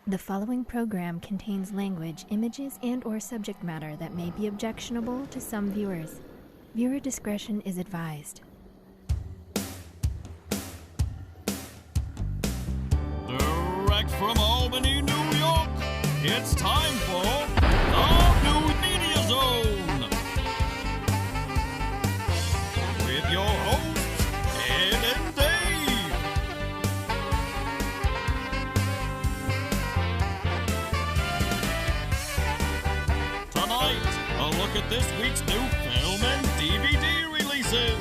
The following program contains language, images, and/or subject matter that may be objectionable to some viewers. Viewer discretion is advised. Direct from Albany, New York, it's time for the New Media Zone. With your hosts, Ed and Dave. Tonight, a look at this week's new film and DVD releases.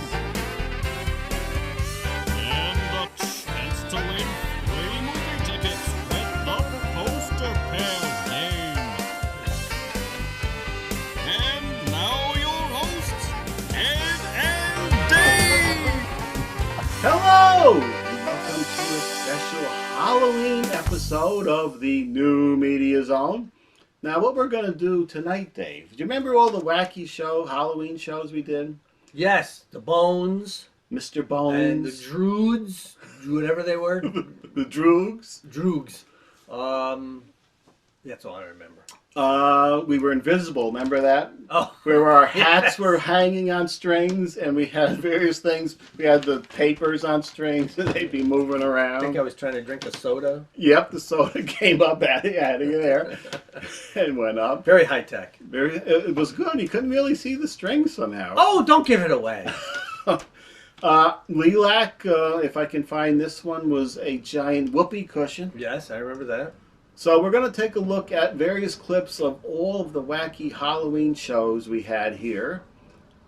And a chance to win free movie tickets with the poster pair's name. And now your hosts, Ed and Dave. Hello! And welcome to a special Halloween episode of the New Media Zone. Now, what we're going to do tonight, Dave, do you remember all the wacky Halloween shows we did? Yes, the Bones. Mr. Bones. And the Droogs, whatever they were. The Droogs. Droogs. That's all I remember. We were invisible, remember that? Oh. Where our hats Yes. were hanging on strings and we had various things. We had the papers on strings and they'd be moving around. I think I was trying to drink a soda. Yep, the soda came up out of there and went up. Very high tech. It was good. You couldn't really see the strings somehow. Oh, don't give it away. Lilac, if I can find this one, was a giant whoopee cushion. Yes, I remember that. So we're going to take a look at various clips of all of the wacky Halloween shows we had here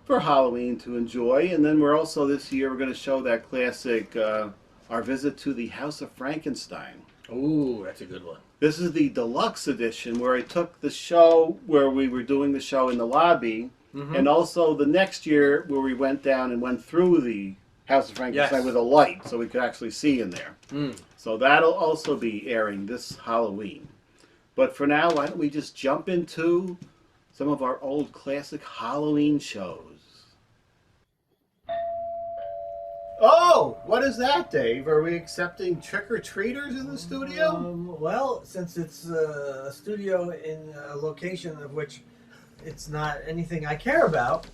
for Halloween to enjoy. And then we're also, this year, we're going to show that classic, Our Visit to the House of Frankenstein. Ooh, that's a good one. This is the deluxe edition where I took the show where we were doing the show in the lobby, and also the next year where we went down and went through the House of Frankenstein with a light so we could actually see in there. So that'll also be airing this Halloween. But for now, why don't we just jump into some of our old classic Halloween shows. Oh, what is that, Dave? Are we accepting trick-or-treaters in the studio? Well, since it's a studio in a location of which it's not anything I care about,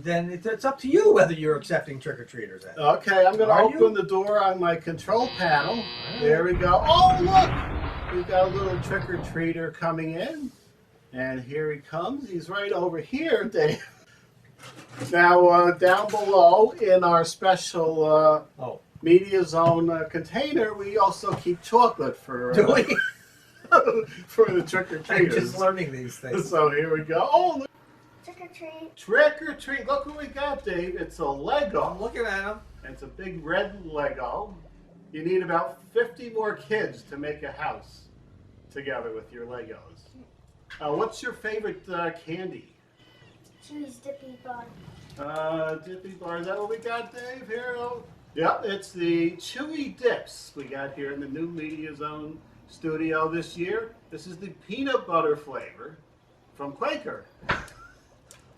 then it's up to you whether you're accepting trick-or-treaters. Okay, I'm going to open the door on my control panel. There we go. Oh, look! We've got a little trick-or-treater coming in. And here he comes. He's right over here, Dave. Now, down below in our special Media Zone container, we also keep chocolate for, Do we? for the trick-or-treaters. I'm just learning these things. So here we go. Oh, look. Trick or treat. Trick or treat. Look what we got, Dave. It's a Lego. I'm looking at them. It's a big red Lego. You need about 50 more kids to make a house together with your Legos. What's your favorite candy? Cheese dippy bar. Dippy bar. Is that what we got, Dave? Here? Oh. Yep, it's the Chewy Dips we got here in the New Media Zone studio this year. This is the peanut butter flavor from Quaker.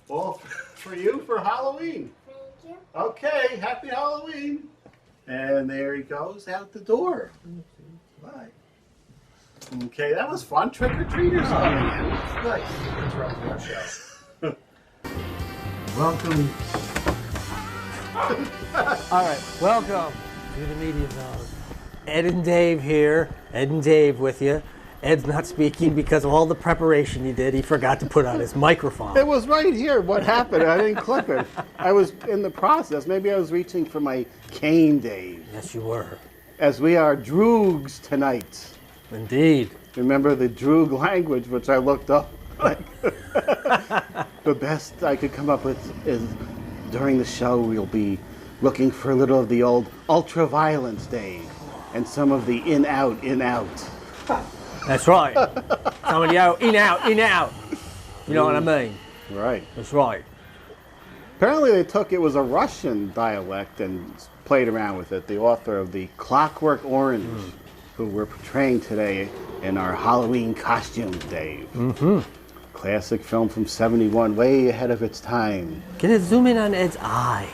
All for you for Halloween. Thank you. Okay, happy Halloween. And there he goes out the door. Bye. Okay, that was fun. Trick-or-treaters coming in. It's nice. Interrupting our show. Welcome. All right, welcome to the Media Zone. Ed and Dave here. Ed and Dave with you. Ed's not speaking because of all the preparation he did. He forgot to put on his microphone. It was right here. What happened? I didn't clip it. I was in the process. Maybe I was reaching for my cane, Dave. Yes, you were. As we are Droogs tonight. Indeed. Remember the Droog language, which I looked up. The best I could come up with is during the show we'll be looking for a little of the old ultra-violence, Dave, and some of the in-out. That's right. Some of the in, out. You know what I mean? Right. That's right. Apparently they took it was a Russian dialect and played around with it. The author of the Clockwork Orange, who we're portraying today in our Halloween costumes, Dave. Classic film from '71, way ahead of its time. Get a zoom in on Ed's eye.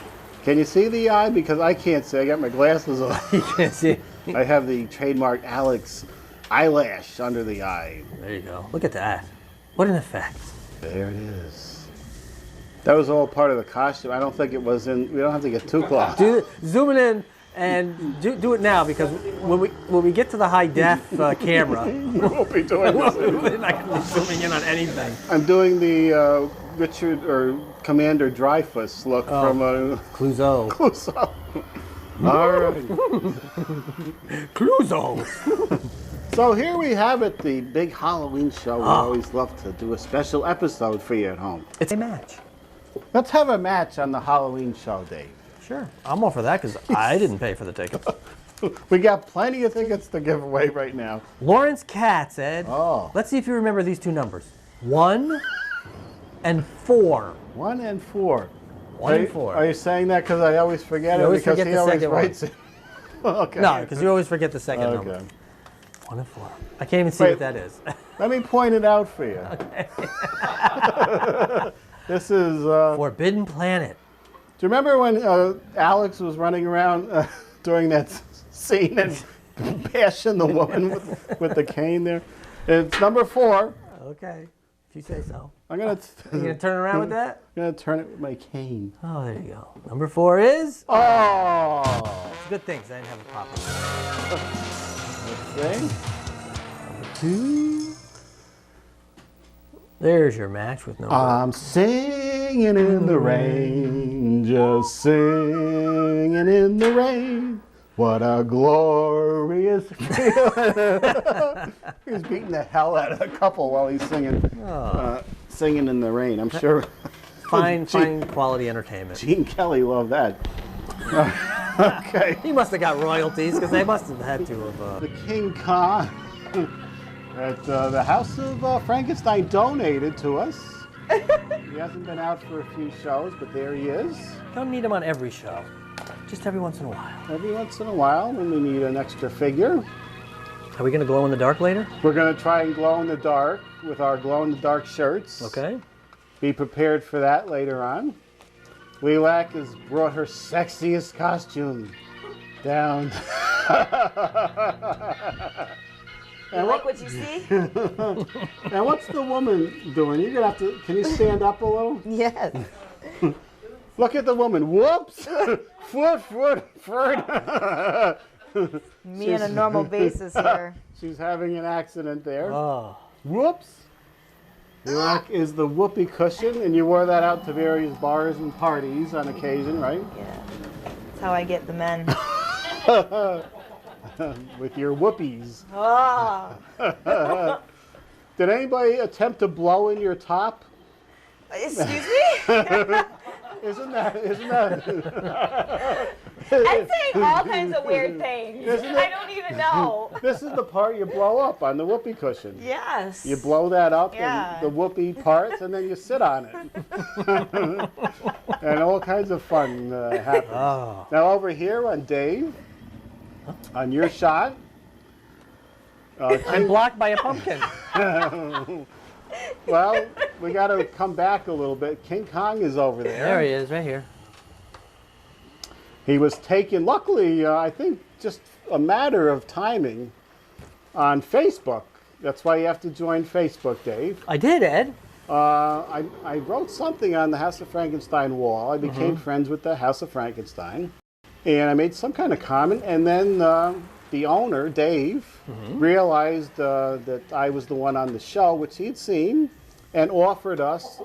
Can you see the eye? Because I can't see. I got my glasses on. You can't see. I have the trademark Alex eyelash under the eye. There you go. Look at that. What an effect. There it is. That was all part of the costume. I don't think it was in. We don't have to get too close. Zoom it in and do it now, because when we get to the high def camera, We won't be doing this. we're not going to be zooming in on anything. I'm doing the Richard or Commander Dreyfuss look from Clouseau. Clouseau. All right. Clouseau. So here we have it, the big Halloween show. We always love to do a special episode for you at home. It's a match. Let's have a match on the Halloween show, Dave. Sure. I'm all for that, because I didn't pay for the tickets. We got plenty of tickets to give away right now. Lawrence Katz, Ed. Oh. Let's see if you remember these two numbers. 1 and 4. 1 and 4. 1 and 4. Are you saying that because I always forget You it? always Because forget he the always second one. writes it. Okay. No, because you always forget the second number. Okay. 1 and 4. I can't even see Wait. what that is. Let me point it out for you. Okay. This is. Forbidden Planet. Do you remember when Alex was running around during that scene and bashing the woman with the cane there? It's number 4. Okay, if you say so. I'm gonna. You gonna turn around with that? I'm gonna turn it with my cane. Oh, there you go. Number 4 is. Oh. It's a good thing, 'cause I didn't have a pop. Let's see. 2. There's your match with no. I'm singing in the rain, just singing in the rain. What a glorious feeling. He's beating the hell out of the couple while he's singing, singing in the rain. I'm sure. Fine quality entertainment. Gene Kelly loved that. Okay. He must have got royalties, because they must have had to have. The King Kong that the House of Frankenstein donated to us. He hasn't been out for a few shows, but there he is. Don't need him on every show. Just every once in a while. Every once in a while, when we need an extra figure. Are we going to glow in the dark later? We're going to try and glow in the dark with our glow in the dark shirts. Okay. Be prepared for that later on. Lilac has brought her sexiest costume down. You like what you see? Now, what's the woman doing? You're gonna have to. Can you stand up a little? Yes. Look at the woman. Whoops! Foot. Me on a normal basis here. She's having an accident there. Oh. Whoops! Lilac is the whoopee cushion, and you wore that out to various bars and parties on occasion, right? Yeah. That's how I get the men. With your whoopies. Oh. Did anybody attempt to blow in your top? Excuse me? Isn't that? I'm saying all kinds of weird things. I don't even know. This is the part you blow up on the whoopee cushion. Yes. You blow that up, Yeah. and the whoopee parts, and then you sit on it. And all kinds of fun happens. Oh. Now over here on Dave, on your shot. I'm blocked by a pumpkin. Well, we got to come back a little bit. King Kong is over there. There he is, right here. He was taken, luckily, I think just a matter of timing, on Facebook. That's why you have to join Facebook, Dave. I did, Ed. I wrote something on the House of Frankenstein wall. I became friends with the House of Frankenstein. And I made some kind of comment, and then the owner, Dave, realized that I was the one on the show, which he'd seen, and offered us,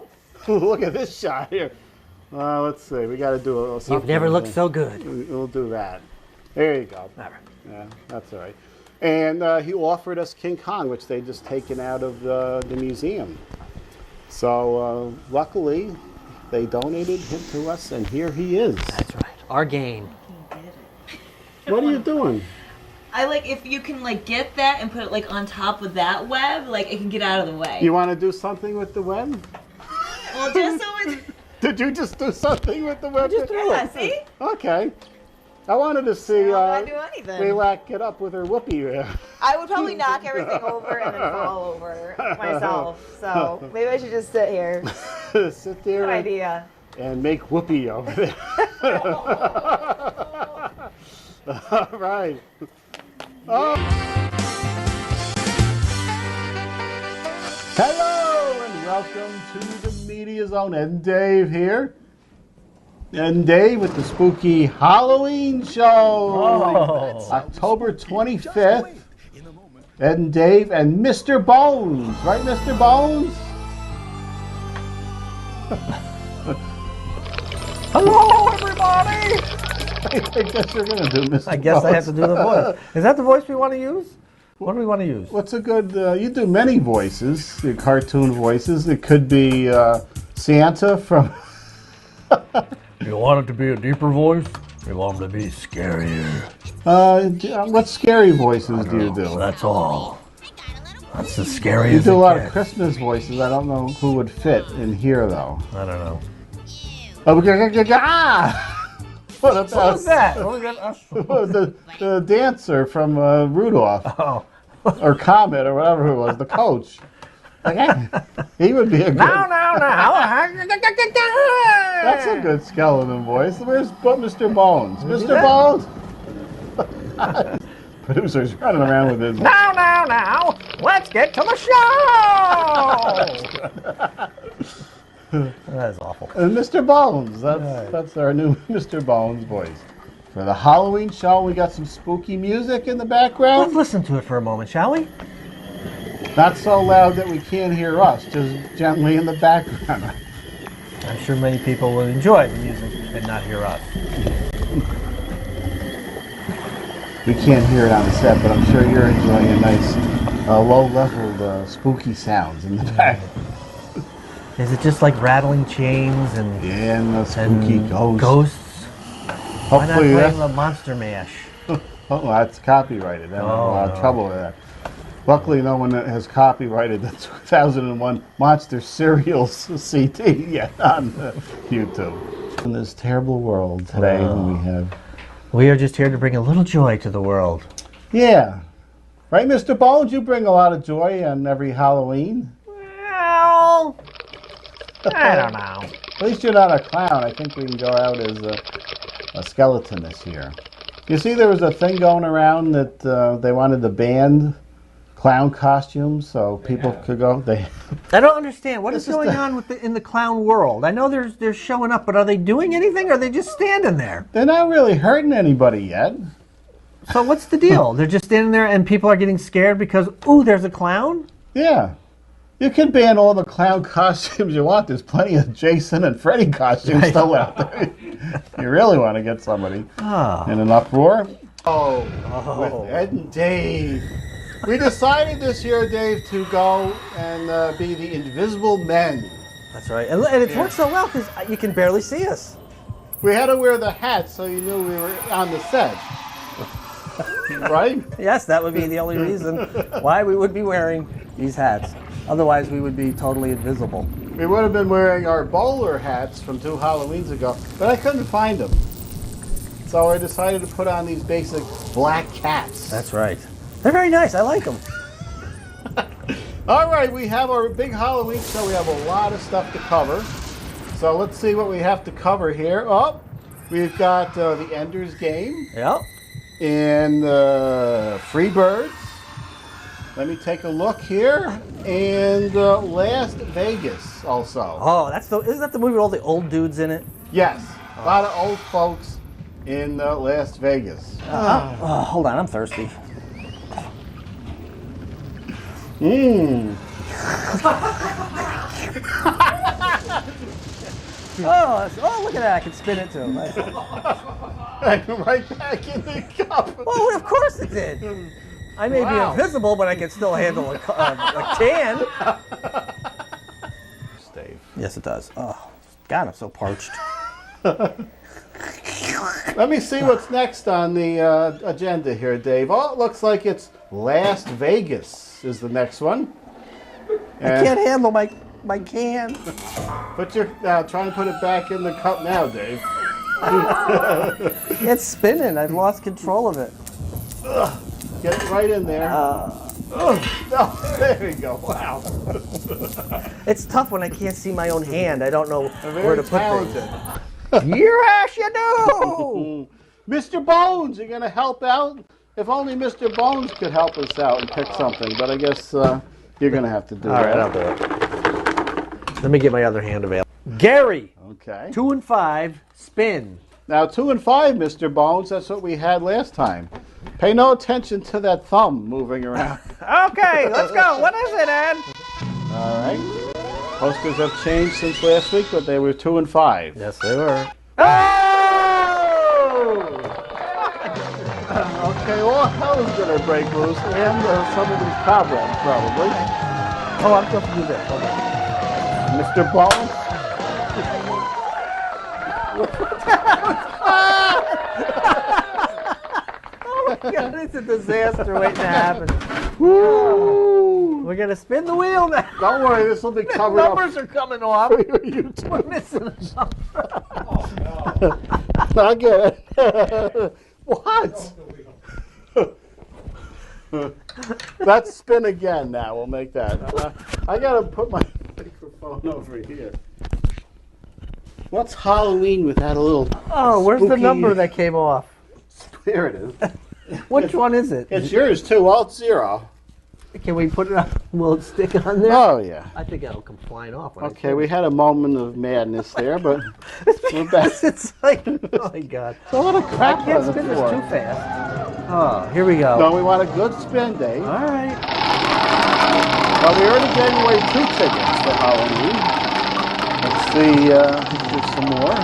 look at this shot here. Let's see, we got to do a little something. You've never looked so good. We'll do that. There you go. All right. Yeah, that's all right. And he offered us King Kong, which they'd just taken out of the museum. So luckily, they donated him to us, and here he is. That's right. Our gain. What are you doing? I like if you can like get that and put it like on top of that web, like it can get out of the way. You want to do something with the web? Well, just so it's... Did you just do something with the web? Yeah, see? Okay. I wanted to see I don't do anything. Lilac get up with her whoopee. I would probably knock everything over and then fall over myself. So maybe I should just sit here. Sit there Good idea. and make whoopee over there. All right. Oh. Hello and welcome to the Media Zone. Ed and Dave here. Ed and Dave with the spooky Halloween show. Oh. October 25th. Ed and Dave and Mr. Bones. Right, Mr. Bones? Hello, everybody! I guess you're going to do Mr. I guess Bones. I have to do the voice. Is that the voice we want to use? What do we want to use? What's a good, you do many voices, the cartoon voices. It could be Santa from... You want it to be a deeper voice? You want it to be scarier? What scary voices do you do? That's all. That's the You scariest. do a lot of Christmas voices. I don't know who would fit in here, though. I don't know. Oh, what What was that? What was that? the dancer from Rudolph, Oh. or Comet, or whatever it was, the coach. Okay. He would be a good... Now. That's a good skeleton voice. Where's Mr. Bones? Mr. that? Bones? Producer's running around with his... Now. Let's get to the show! That is awful. And Mr. Bones. That's our new Mr. Bones voice. For the Halloween show, we got some spooky music in the Let's background. listen to it for a moment, shall we? Not so loud that we can't hear us, just gently in the background. I'm sure many people will enjoy the music and not hear us. We can't hear it on the set, but I'm sure you're enjoying a nice low-level spooky sounds in the back. Is it just like rattling chains and And the spooky ghosts. Why not Hopefully playing that, the Monster Mash? that's copyrighted. I'm in a lot of no. trouble with that. Luckily, no one has copyrighted the 2001 Monster Cereals CD yet on YouTube. In this terrible world today, We are just here to bring a little joy to the world. Yeah. Right, Mr. Bones? You bring a lot of joy on every Halloween. Well, I don't know. At least you're not a clown. I think we can go out as a skeleton this year. You see, there was a thing going around that they wanted to ban clown costumes so people could go. I don't understand. What is This is going on in the clown world? I know they're showing up, but are they doing anything or are they just standing there? They're not really hurting anybody yet. So what's the deal? They're just standing there and people are getting scared because, ooh, there's a clown? Yeah. You can ban all the clown costumes you want. There's plenty of Jason and Freddy costumes still out there. You really want to get somebody in an uproar. With Ed and Dave. We decided this year, Dave, to go and be the Invisible Men. That's right. And it works so well because you can barely see us. We had to wear the hats so you knew we were on the set. Right? Yes, that would be the only reason why we would be wearing these hats. Otherwise, we would be totally invisible. We would have been wearing our bowler hats from 2 Halloweens ago, but I couldn't find them. So I decided to put on these basic black cats. That's right. They're very nice. I like them. All right, we have our big Halloween show. We have a lot of stuff to cover. So let's see what we have to cover here. Oh, we've got the Ender's Game Yep. and Free Birds. Let me take a look here. And Las Vegas also. Oh, isn't that the movie with all the old dudes in it? Yes, a lot of old folks in Las Vegas. Hold on, I'm thirsty. Oh, look at that! I can spin it too. And right back in the cup. Oh, of course it did. I may be invisible, but I can still handle a can. Dave. Yes, it does. Oh, God, I'm so parched. Let me see what's next on the agenda here, Dave. Oh, it looks like it's Las Vegas is the next one. I can't handle my can. But you're trying to put it back in the cup now, Dave. It's spinning. I've lost control of it. Get it right in there. Oh, there you go. Wow. It's tough when I can't see my own hand. I don't know where to put talented. things. Yes, you do. Mr. Bones, you gonna help out? If only Mr. Bones could help us out and pick something, but I guess You're going to have to do All right, that. I'll do it. Let me get my other hand available. Gary. Okay. 2 and 5, spin. Now, 2 and 5, Mr. Bones, that's what we had last time. Pay no attention to that thumb moving around. Okay, let's go. What is it, Ed? All right. Posters have changed since last week, but they were 2 and 5. Yes, they were. Oh! Okay, all hell is going to break loose, and some of these cobwebs, probably. Oh, I'm supposed to do this. Hold on. Mr. Bones? Oh my God, it's a disaster waiting to happen. We're going to spin the wheel now. Don't worry, this will be covered up. Numbers are coming off. We're missing a number. I get it. What? Let's spin again now. We'll make that. I got to put my microphone over here. What's Halloween without a little Oh, where's the spooky- number that came off? There it is. Which one is it? It's yours too. Alt 0. Can we put it on? Will it stick on there? Oh yeah. I think that'll come flying off. When I Okay, we had a moment of madness there, but we're back. It's like, oh my God. It's a lot of crap I can't on the spin this floor. too fast. Oh, here we go. No, we want a good spin, Dave. All right. Well, we already gave away 2 tickets for Halloween. Let's see if there's some more.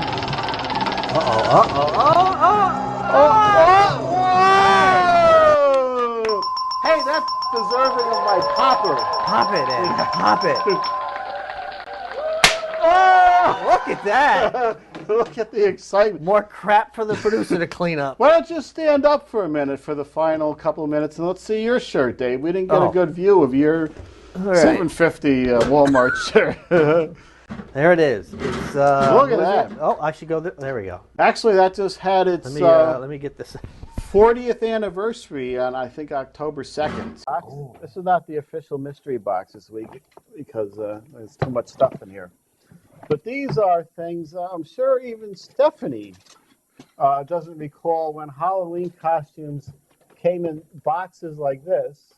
Oh! Hey, that's deserving of my popper. Pop it, Ed. Pop it. Oh, look at that. Look at the excitement. More crap for the producer to clean up. Why don't you stand up for a minute for the final couple of minutes and let's see your shirt, Dave. We didn't get a good view of your All right. $7.50 Walmart shirt. There it is. It's, Look at that. Oh, I should go there. There we go. Actually, that just had its Let me get this. 40th anniversary on, I think, October 2nd. This is not the official mystery box this week because there's too much stuff in here. But these are things, I'm sure even Stephanie doesn't recall when Halloween costumes came in boxes like this.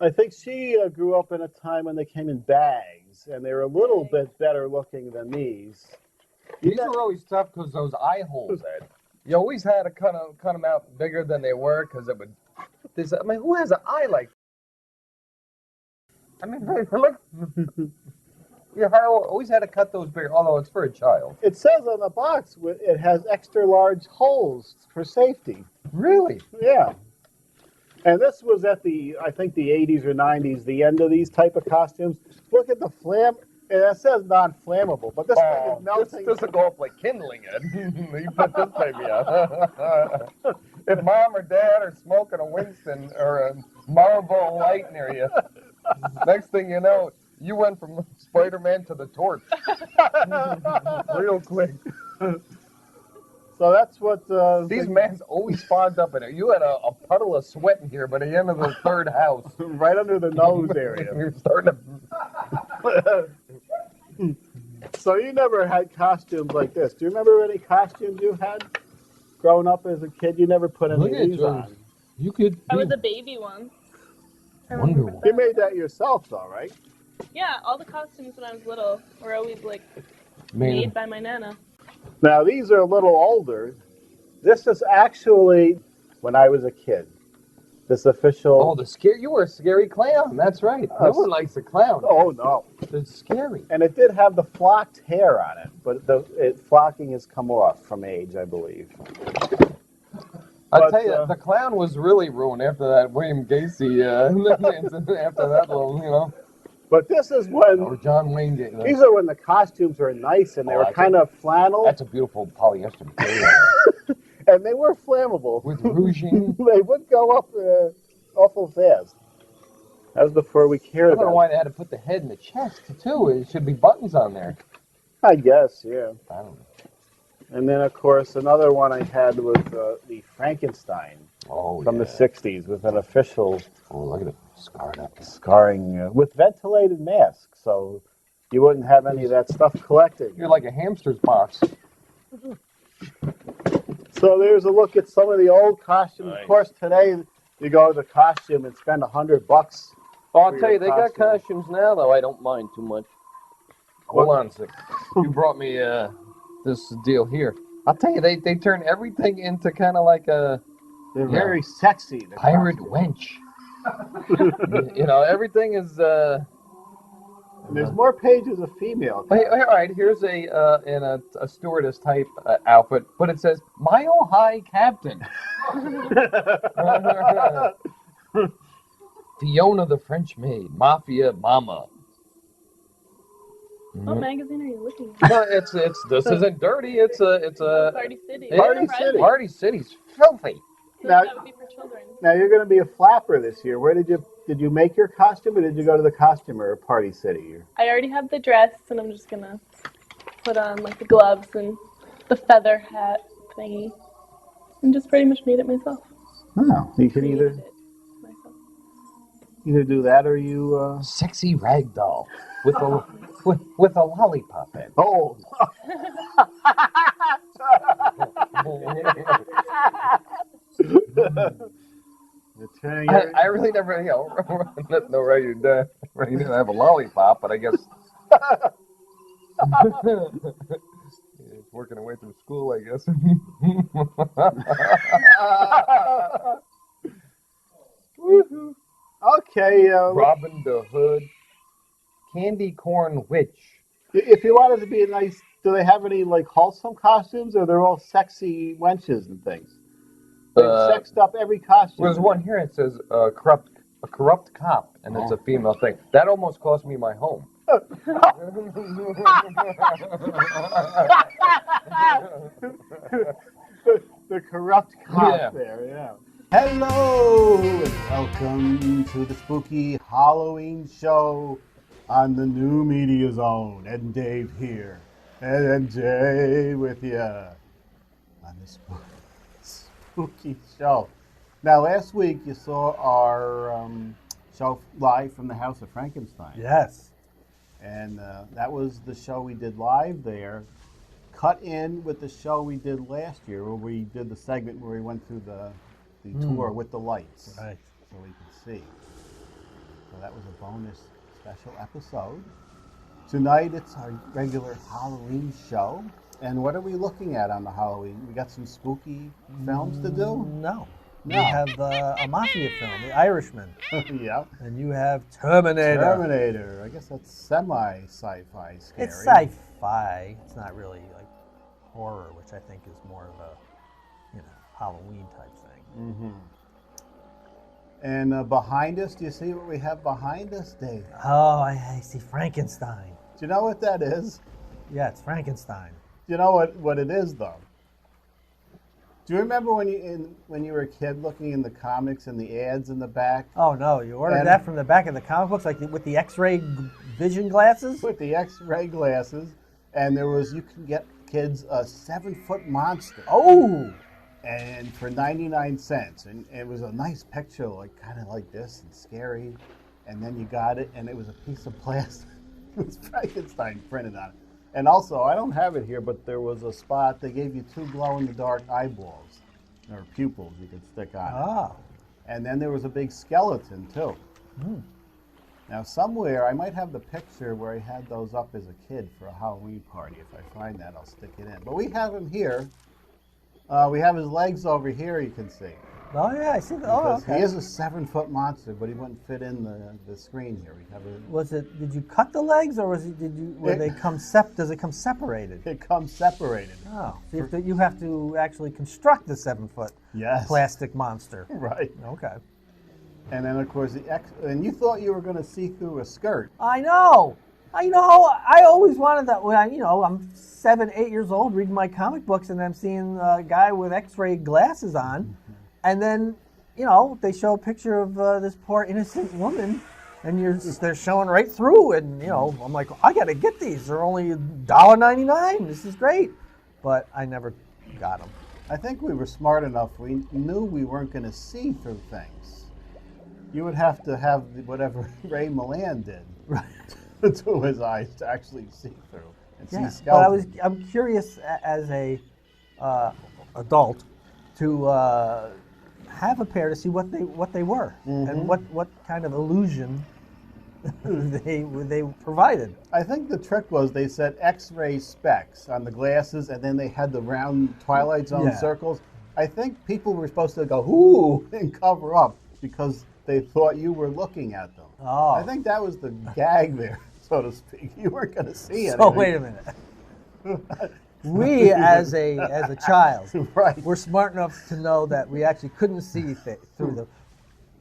I think she grew up in a time when they came in bags, and they were a little bit better looking than these. These were always tough because those eye holes, Ed. You always had to cut them out bigger than they were because it would. I mean, who has an eye like? I mean, look. You always had to cut those bigger, although it's for a child. It says on the box it has extra large holes for safety. Really? Yeah. And this was at I think the 80s or 90s, the end of these type of costumes. Look at the flam. It says non-flammable, but this thing is melting. This will go up like kindling, Ed. You put this baby out. If mom or dad are smoking a Winston or a Marlboro Light near you, next thing you know, you went from Spider-Man to the Torch. Real quick. So that's what... These mans always fogged up in it. You had a puddle of sweat in here by the end of the third house. Right under the nose area. You're starting to... So you never had costumes like this. Do you remember any costumes you had growing up as a kid? You never put any of these on. You could... I was a baby once. Wonder Woman. You made that yourself, though, right? Yeah, all the costumes when I was little were always like made by my nana. Now these are a little older. This is actually when I was a kid. This official. Oh, you were a scary clown. That's right. No one likes a clown. Oh no, it's scary. And it did have the flocked hair on it, but flocking has come off from age, I believe. I'll tell you, the clown was really ruined after that William Gacy. After that little, you know. But this is when. Or John Wayne. These are when the costumes were nice and they were kind of flannel. That's a beautiful polyester material. And they were flammable. With rouging. They would go up awful fast. That was before we cared I don't know why they had to put the head in the chest, too. It should be buttons on there. I guess, yeah. I don't know. And then, of course, another one I had was the Frankenstein from the 60s with an official... Oh, look at it. Scarred up. Scarring with ventilated mask, so you wouldn't have any of that stuff collected. You're like a hamster's box. So there's a look at some of the old costumes. Nice. Of course, today You go to the costume and spend $100. Oh, I'll tell you, they got costumes now, though. I don't mind too much. Hold on a second. You brought me this deal here. I'll tell you, they turn everything into kind of like a... They're very sexy. Pirate wench. Everything is... There's more pages of female. All right, here's a stewardess type outfit, but it says, Mile High Captain. Fiona the French Maid, Mafia Mama. What magazine are you looking at? No, this isn't dirty. It's a Party City. Party City's filthy. Now, that would be for children. Now you're going to be a flapper this year. Where did you make your costume, or did you go to the costumer at Party City? I already have the dress, and I'm just gonna put on like the gloves and the feather hat thingy, and just pretty much made it myself. Oh, you can either do that, or you sexy rag doll with a lollipop in. Oh. I really never, no ready to have a lollipop, but I guess it's working away through school, I guess. Okay. Robin the Hood, Candy Corn Witch. If you wanted to be a nice, do they have any like wholesome costumes, or they're all sexy wenches and things? They've sexed up every costume. There's one here. It says a corrupt cop, and it's a female thing. That almost cost me my home. the corrupt cop there, yeah. Hello, and welcome to the spooky Halloween show on the new Media Zone. Ed and Dave here. Ed and Jay with you on the spooky show. Now, last week you saw our show live from the House of Frankenstein. Yes. And that was the show we did live there, cut in with the show we did last year, where we did the segment where we went through the tour with the lights. Right. So we could see. So that was a bonus special episode. Tonight it's our regular Halloween show. And what are we looking at on the Halloween? We got some spooky films to do? No. We have a mafia film, The Irishman. Yeah. And you have Terminator. Terminator. I guess that's semi-sci-fi scary. It's sci-fi. It's not really like horror, which I think is more of a, Halloween type thing. Mm-hmm. And behind us, do you see what we have behind us, Dave? Oh, I see Frankenstein. Do you know what that is? Yeah, it's Frankenstein. Do you know what it is, though? Do you remember when you were a kid looking in the comics and the ads in the back? Oh, no. You ordered that from the back of the comic books, like with the X-ray vision glasses? With the X-ray glasses. And you can get kids a 7-foot monster. Oh! And for 99 cents. And it was a nice picture, like kind of like this and scary. And then you got it, and it was a piece of plastic. It was Frankenstein printed on it. And also, I don't have it here, but there was a spot, they gave you 2 glow-in-the-dark eyeballs, or pupils you could stick on it. And then there was a big skeleton, too. Mm. Now, somewhere, I might have the picture where I had those up as a kid for a Halloween party. If I find that, I'll stick it in. But we have him here. We have his legs over here, you can see. Oh, yeah, I see that. Oh, okay. He is a 7-foot monster, but he wouldn't fit in the screen here. Did you cut the legs, or does it come separated? It comes separated. Oh, so you have to actually construct the 7-foot plastic monster. Right. Okay. And then, of course, and you thought you were going to see through a skirt. I know. I always wanted that. When I'm 7, 8 years old reading my comic books, and I'm seeing a guy with X-ray glasses on. Mm-hmm. And then, they show a picture of this poor innocent woman, and they're showing right through. And, I'm like, I got to get these. They're only $1.99. This is great. But I never got them. I think we were smart enough. We knew we weren't going to see through things. You would have to have whatever Ray Milland did to his eyes to actually see through and see skeletons. But I'm curious as a adult to have a pair to see what they were and what kind of illusion they provided. I think the trick was they said X-ray specs on the glasses, and then they had the round Twilight Zone circles. I think people were supposed to go, ooh, and cover up because they thought you were looking at them. Oh. I think that was the gag there, so to speak. You weren't going to see it. So wait a minute. We, as a child, were smart enough to know that we actually couldn't see through them.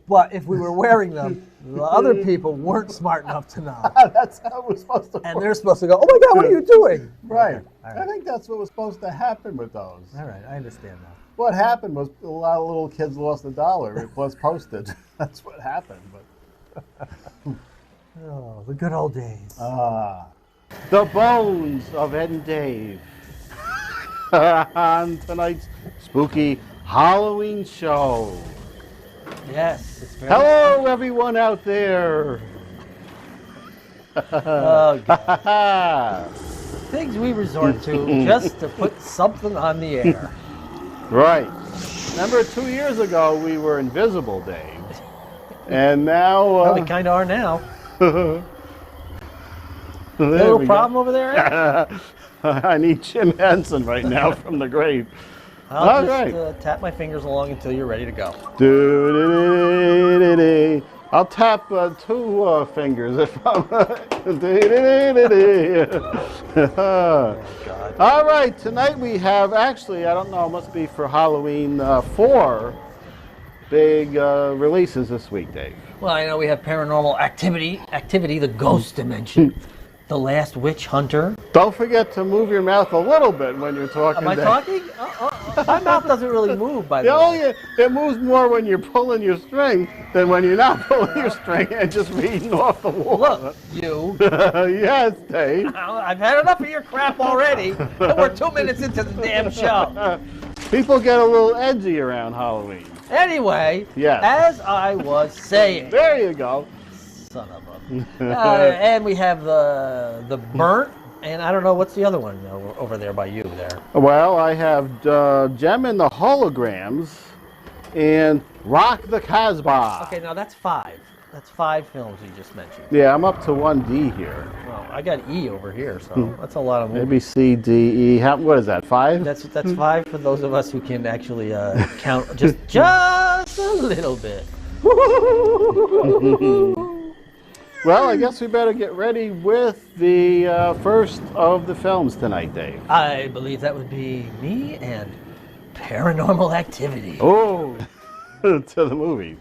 But if we were wearing them, the other people weren't smart enough to know. That's how it was supposed to work. And they're supposed to go, oh my God, what are you doing? Right. Okay. All right. I think that's what was supposed to happen with those. All right, I understand now. What happened was a lot of little kids lost $1 plus postage. That's what happened. But oh, the good old days. The bones of Ed and Dave on tonight's spooky Halloween show. Yes. It's very Hello, everyone out there. Oh, God. Things we resort to just to put something on the air. Right. Remember 2 years ago we were invisible, Dave. And now... well, we kind of are now. Little problem over there, Ed? I need Jim Henson right now from the grave. I'll just tap my fingers along until you're ready to go. I'll tap 2 fingers if I'm... All right, tonight we have, actually, I don't know, it must be for Halloween, 4 big releases this week, Dave. Well, I know we have Paranormal Activity, the Ghost Dimension, The Last Witch Hunter. Don't forget to move your mouth a little bit when you're talking. Am I talking? My mouth doesn't really move, by the way. Oh, it moves more when you're pulling your string than when you're not pulling your string and just reading off the wall. Look, you. Yes, Dave. I've had enough of your crap already, and we're 2 minutes into the damn show. People get a little edgy around Halloween. Anyway, yes. As I was saying. There you go. Son of a... and we have the Burnt, and I don't know, what's the other one over there by you there? Well, I have Gem and the Holograms and Rock the Casbah. Okay, now that's 5. That's 5 films you just mentioned. Yeah, I'm up to 1D here. Well, I got E over here, so that's a lot of movies. Maybe C, D, E. What is that, 5? That's 5 for those of us who can actually count just a little bit. Well, I guess we better get ready with the first of the films tonight, Dave. I believe that would be me and Paranormal Activity. Oh, to the movie.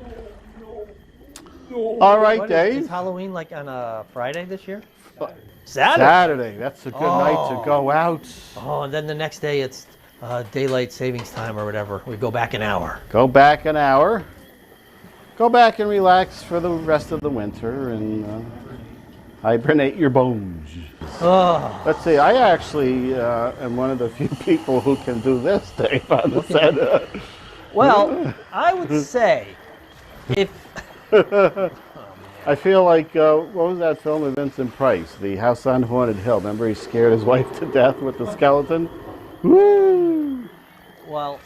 All right, Dave. Is Halloween like on a Friday this year? Saturday. That's a good night to go out. Oh, and then the next day it's daylight savings time or whatever. We go back an hour. Go back an hour. Go back and relax for the rest of the winter and hibernate your bones. Oh. Let's see. I actually am one of the few people who can do this, Dave, on the set. Well, I would say if... I feel like, what was that film with Vincent Price? The House on Haunted Hill. Remember he scared his wife to death with the skeleton? Woo! Well,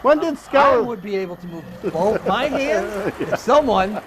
when did skeleton... I would be able to move both my hands if someone